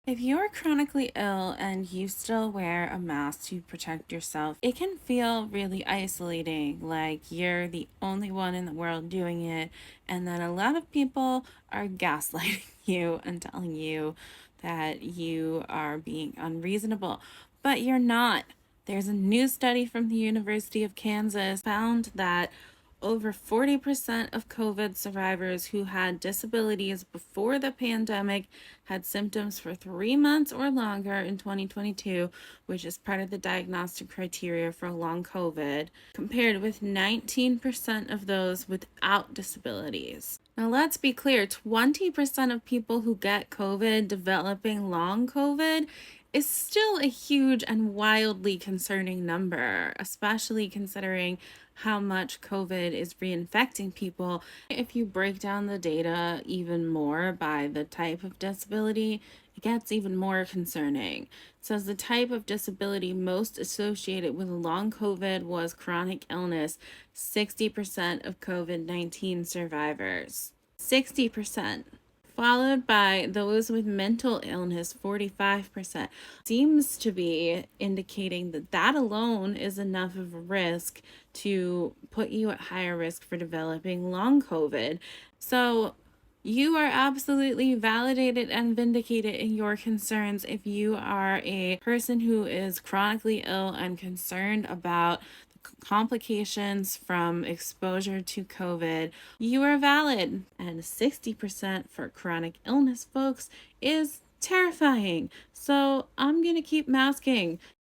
If you're chronically ill and you still wear a mask to protect yourself, it can feel really isolating, like you're the only one in the world doing it, and then a lot of people are gaslighting you and telling you that you are being unreasonable, but you're not. There's a new study from the University of Kansas found that over 40% of COVID survivors who had disabilities before the pandemic had symptoms for 3 months or longer in 2022, which is part of the diagnostic criteria for long COVID, compared with 19% of those without disabilities. Now, let's be clear, 20% of people who get COVID developing long COVID is still a huge and wildly concerning number, especially considering how much COVID is reinfecting people. If you break down the data even more by the type of disability, it gets even more concerning. It says the type of disability most associated with long COVID was chronic illness, 60% of COVID-19 survivors. 60%, followed by those with mental illness, 45%. Seems to be indicating that that alone is enough of a risk to put you at higher risk for developing long COVID. So you are absolutely validated and vindicated in your concerns if you are a person who is chronically ill and concerned about complications from exposure to COVID. You are valid, and 60% for chronic illness folks is terrifying. So I'm going to keep masking.